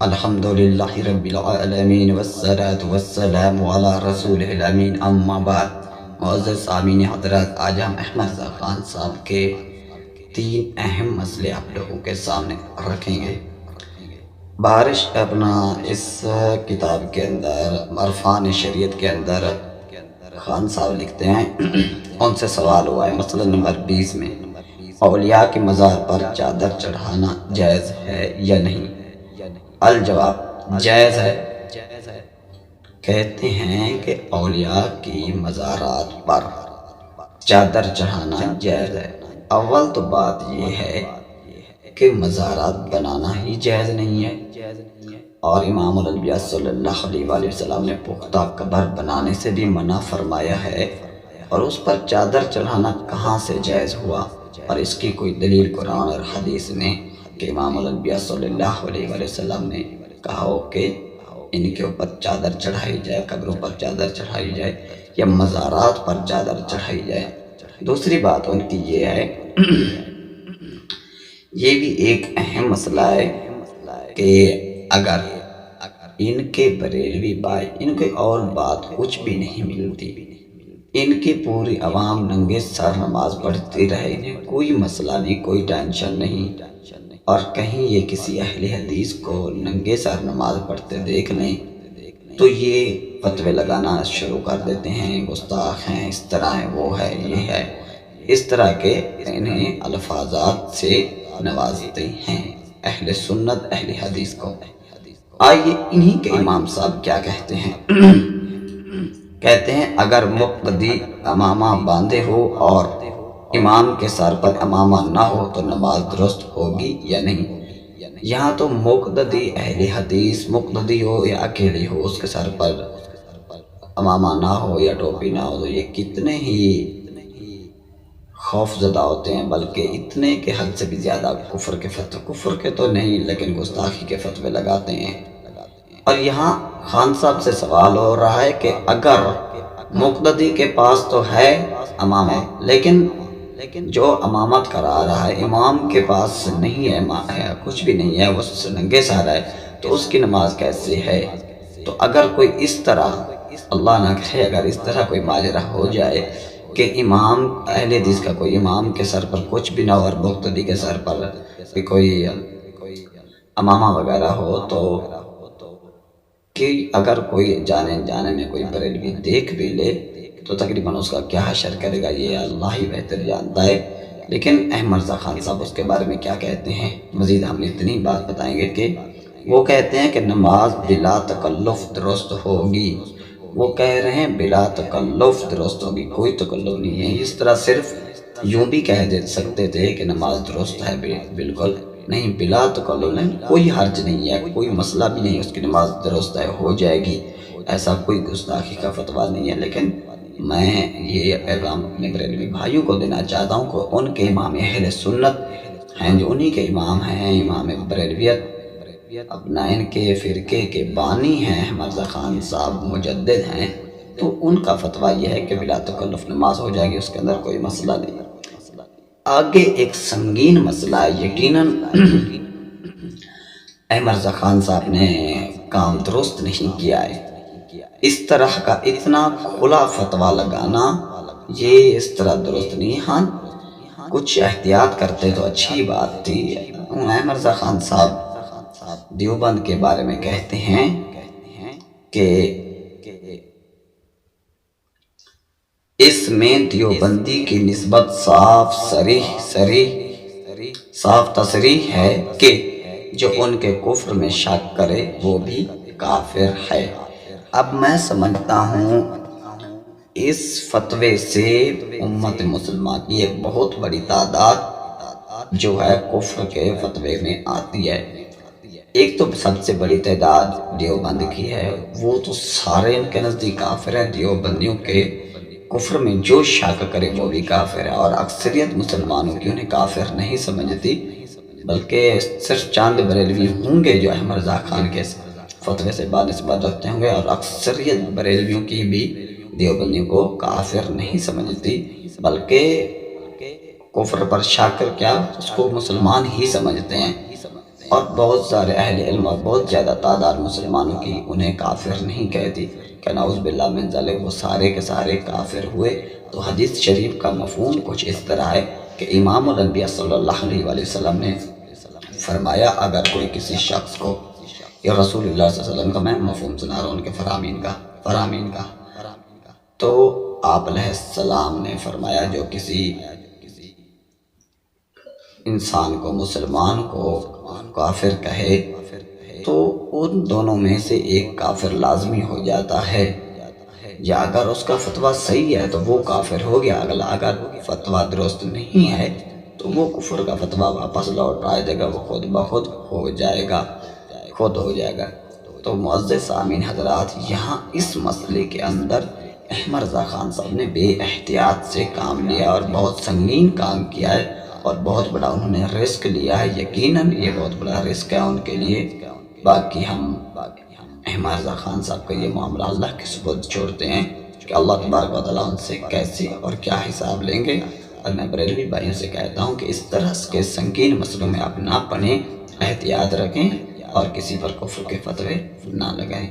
الحمدللہ رب العالمین والصلاة والسلام علی رسول الامین اما بعد۔ معزز سامعین حضرات، آج ہم احمد رضا خان صاحب کے 3 اہم مسئلے آپ لوگوں کے سامنے رکھیں گے۔ بارش اپنا اس کتاب کے اندر عرفان شریعت کے اندر خان صاحب لکھتے ہیں، ان سے سوال ہوا ہے مسئلہ نمبر 20 میں، اولیاء کی مزار پر چادر چڑھانا جائز ہے یا نہیں؟ الجواب جائز ہے۔ کہتے ہیں کہ اولیاء کی مزارات پر چادر چڑھانا جائز ہے۔ اول تو بات یہ ہے کہ مزارات بنانا ہی جائز نہیں ہے، اور امام الانبیاء صلی اللہ علیہ وآلہ وسلم نے پختہ قبر بنانے سے بھی منع فرمایا ہے، اور اس پر چادر چڑھانا کہاں سے جائز ہوا؟ اور اس کی کوئی دلیل قرآن اور حدیث نے کہ امام الانبیاء صلی اللہ علیہ وآلہ وسلم نے کہا ہو کہ ان کے اوپر چادر چڑھائی جائے، قبروں پر چادر چڑھائی جائے یا مزارات پر چادر چڑھائی جائے؟ دوسری بات ان کی یہ ہے، یہ بھی ایک اہم مسئلہ ہے کہ اگر ان کے بریلوی بھائی ان کے اور بات کچھ بھی نہیں ملتی، ان کی پوری عوام ننگے سر نماز پڑھتی رہے، انہیں کوئی مسئلہ نہیں، کوئی ٹینشن نہیں، اور کہیں یہ کسی اہل حدیث کو ننگے سر نماز پڑھتے دیکھ لیں تو یہ فتوے لگانا شروع کر دیتے ہیں، گستاخ ہیں، اس طرح ہے، وہ ہے، یہ ہے، اس طرح کے انہیں الفاظات سے نوازتے ہیں اہل سنت اہل حدیث کو۔ آئیے انہی کے امام صاحب کیا کہتے ہیں۔ کہتے ہیں اگر مقتدی امامہ باندھے ہو اور امام کے سر پر امامہ نہ ہو تو نماز درست ہوگی یا نہیں؟ یہاں تو مقتدی اہل حدیث، مقتدی ہو یا اکیلی ہو، اس کے سر پر امامہ نہ ہو یا ٹوپی نہ ہو، تو یہ کتنے ہی خوف زدہ ہوتے ہیں، بلکہ اتنے کہ حد سے بھی زیادہ کفر کے تو نہیں لیکن گستاخی کے فتوے لگاتے ہیں۔ اور یہاں خان صاحب سے سوال ہو رہا ہے کہ اگر مقتدی کے پاس تو ہے امامہ، لیکن جو امامت کرا رہا ہے امام کے پاس نہیں ہے، کچھ بھی نہیں ہے، وہ ننگے سر ہے، تو اس کی نماز کیسے ہے؟ تو اگر کوئی اس طرح، اللہ نہ کرے، اگر اس طرح کوئی ماجرا ہو جائے کہ امام اہل حدیث کا کوئی امام کے سر پر کچھ بھی نہ ہو اور مقتدی کے سر پر کوئی امامہ وغیرہ ہو، تو کہ اگر کوئی جانے میں کوئی بریلوی دیکھ بھی لے تو تقریباً اس کا کیا حشر کرے گا یہ اللہ ہی بہتر جانتا ہے۔ لیکن احمد رضا خان صاحب اس کے بارے میں کیا کہتے ہیں؟ مزید ہم اتنی بات بتائیں گے کہ وہ کہتے ہیں کہ نماز بلا تکلف درست ہوگی۔ وہ کہہ رہے ہیں بلا تکلف درست ہوگی، کوئی تکلف نہیں ہے۔ اس طرح صرف یوں بھی کہہ دے سکتے تھے کہ نماز درست ہے، بالکل نہیں، بلا تکلف نہیں، کوئی حرج نہیں ہے، کوئی مسئلہ بھی نہیں، اس کی نماز درست ہے، ہو جائے گی، ایسا کوئی گستاخی کا فتویٰ نہیں ہے۔ لیکن میں یہ پیغام اپنے بریلوی بھائیوں کو دینا چاہتا ہوں کہ ان کے امام اہل سنت ہیں، جو انہی کے امام ہیں، امام بریلویت، اپنا ان کے فرقے کے بانی ہیں، احمد رضا خان صاحب مجدد ہیں، تو ان کا فتویٰ یہ ہے کہ بلا تکلف نماز ہو جائے گی، اس کے اندر کوئی مسئلہ نہیں۔ آگے ایک سنگین مسئلہ ہے، یقیناً احمد رضا خان صاحب نے کام درست نہیں کیا ہے، اس طرح کا اتنا کھلا فتویٰ لگانا یہ اس طرح درست نہیں۔ ہاں کچھ احتیاط کرتے تو اچھی بات تھی۔ احمد رضا خان صاحب دیوبند کے بارے میں کہتے ہیں کہ اس میں دیوبندی کی نسبت صاف تصریح ہے کہ جو ان کے کفر میں شک کرے وہ بھی کافر ہے۔ اب میں سمجھتا ہوں اس فتوے سے امت مسلمہ کی ایک بہت بڑی تعداد جو ہے کفر کے فتوے میں آتی ہے۔ ایک تو سب سے بڑی تعداد دیوبند کی ہے، وہ تو سارے ان کے نزدیک کافر ہیں، دیوبندیوں کے کفر میں جو شک کرے وہ بھی کافر ہے، اور اکثریت مسلمانوں کی انہیں کافر نہیں سمجھتی، بلکہ صرف چاند بریلوی ہوں گے جو احمد رضا خان کے فتوے سے نسبت رکھتے ہوں گے، اور اکثریت بریلویوں کی بھی دیوبندیوں کو کافر نہیں سمجھتی، بلکہ کفر پر شک کر کیا اس کو مسلمان ہی سمجھتے ہیں۔ اور بہت سارے اہل علم اور بہت زیادہ تعداد مسلمانوں کی انہیں کافر نہیں کہتی کہ نعوذ باللہ من ذالک وہ سارے کے سارے کافر ہوئے۔ تو حدیث شریف کا مفہوم کچھ اس طرح ہے کہ امام الانبیاء صلی اللہ علیہ وآلہ وسلم نے فرمایا اگر کوئی کسی شخص کو، یا رسول اللہ صلی اللہ علیہ وسلم کا میں مفہوم سنا رہا ہوں ان کے فرامین کا، تو آپ علیہ السلام نے فرمایا جو کسی انسان کو، مسلمان کو کافر کہے تو ان دونوں میں سے ایک کافر لازمی ہو جاتا ہے، یا اگر اس کا فتویٰ صحیح ہے تو وہ کافر ہو گیا، اگر فتویٰ درست نہیں ہے تو وہ کفر کا فتویٰ واپس لوٹائے دے گا، وہ خود بخود ہو جائے گا۔ تو معزز سامعین حضرات، یہاں اس مسئلے کے اندر احمد رضا خان صاحب نے بے احتیاط سے کام لیا اور بہت سنگین کام کیا ہے، اور بہت بڑا انہوں نے رسک لیا ہے، یقیناً یہ بہت بڑا رسک ہے ان کے لیے۔ باقی ہم احمد رضا خان صاحب کا یہ معاملہ اللہ کے سپرد چھوڑتے ہیں کہ اللہ تبارک و تعالیٰ ان سے کیسے اور کیا حساب لیں گے، اور میں بریلوی بھائیوں سے کہتا ہوں کہ اس طرح کے سنگین مسئلوں میں آپ نہ پڑیں، احتیاط رکھیں اور کسی پر کفر کے فتوے نہ لگائیں۔